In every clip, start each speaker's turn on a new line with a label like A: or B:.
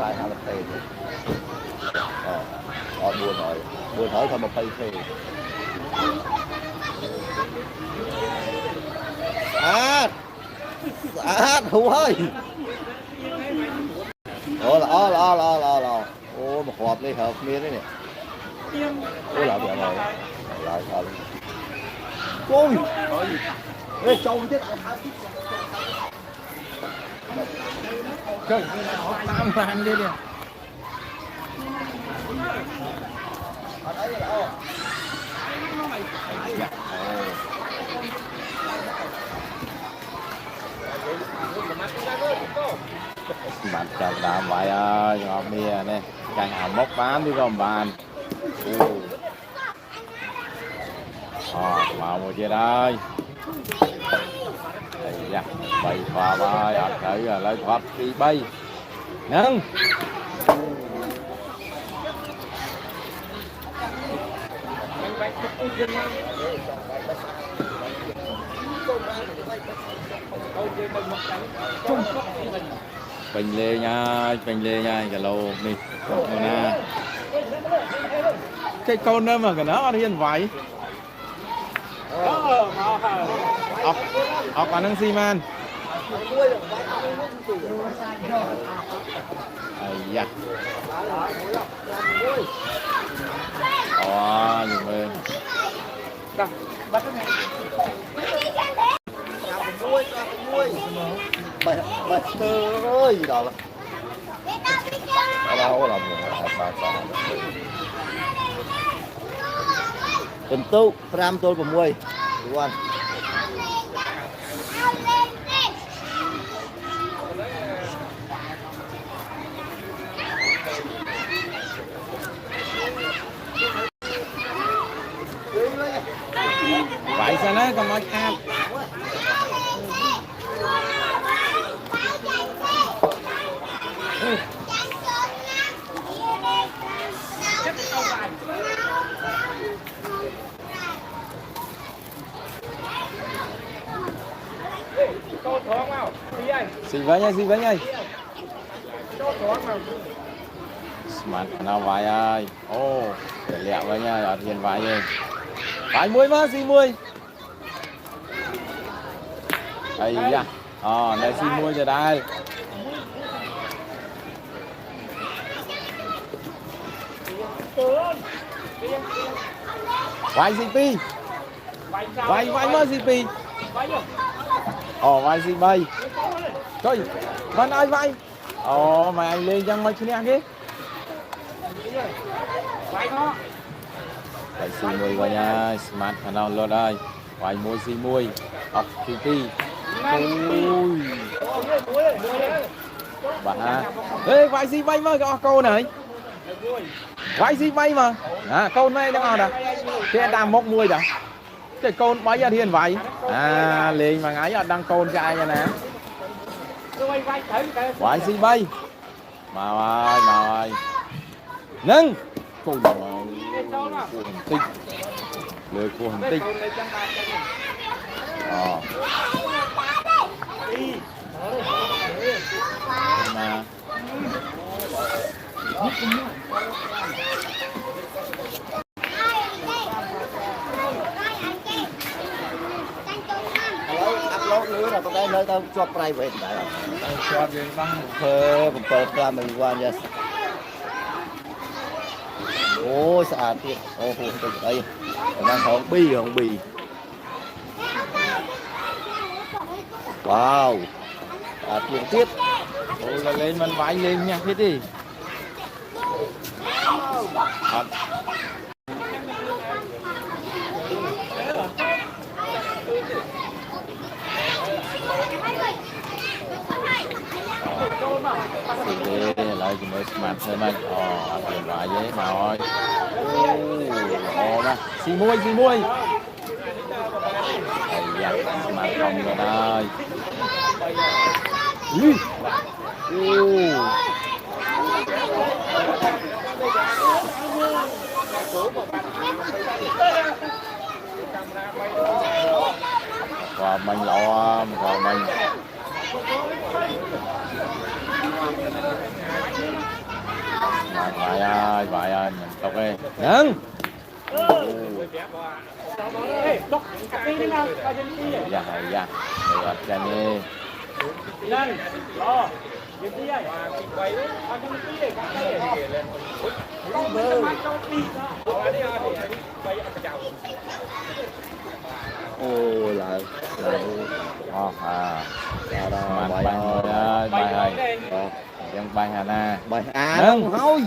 A: sai hai thê buồn hỏi thôi một cây thê Hú ơi lo ô một hộp đi hộp miếng đấy nè ô là biển rồi lại thôi ôi ê trâu chết
B: Trời, tam vàng đi nè.
A: bạn chào đàm vậy ơi ngọt mìa nè càng hỏng mốc bán đi con bàn màu một chia đây dạ bay qua bay ở thử là lấy thoát đi bay nâng bình lê nha cái lô đi nè
B: Cái con đó mà cái nó hiền vậy. Học ăn năng xi man.
A: dạ nhiều người Bà thơ ơi gì đó đâu làm tuần tu pram tôi của muôi đúng không
B: Vậy sao nó còn nói kham. Xì với nha.
A: Smart nào vậy ơi để lẹo với nha ở tiền vải đi vải muối mà xì muối đây nha này xì muối cho đây vải xì pi vải mà xì pi vải xì bay trời Văn ơi vải mày anh lên trong mấy chuyện kia phải xì mùi qua nha smart nào luôn đây vài muối xì muối học xì ti ui bà ê vài xì bay mà câu này vài xì bay mà câu này đang nè cái đang móc muối rồi cái con bay ra thiên vậy liền mà ngái đang con trai nha nè vài xì bay mà ơi nâng cô nhỏ cô hành tinh lời cô hành tinh mà upload nữa là tao đây nơi tao cho private đấy
B: Cho về băng.
A: ผมเปิดปลาเมื่อวานเนี่ยโอ้สะอาดที่โอ้โหเป็นไงประมาณของบีว้าวสะอาดเปลี่ยนtiếp
B: Là lên mình vãi lên nha thế đi.
A: Lại thì mới smart thêm anh điện thoại với màu ơi nè xì muôi dạ smart không rồi đây và mình lộ rồi mình vậy ơi mình tóc đi nâng dạ dạ được cho đi
C: ô lại
A: bài bài dân bài hà na
C: bài
A: nâng
C: thôi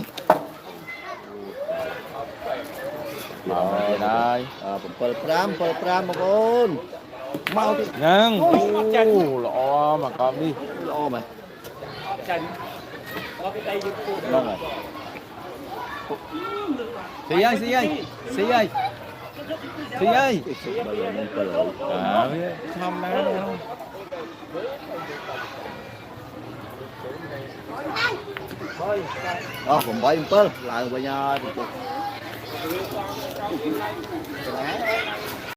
A: rồi đây
C: Pel pram mà con mau đi
A: nâng lọ mà còn đi
C: lo mày
A: vâng rồi xì ơi xì ơi xì ơi xì ơi không đá đâu
C: còn bảy Pel lại bây giờ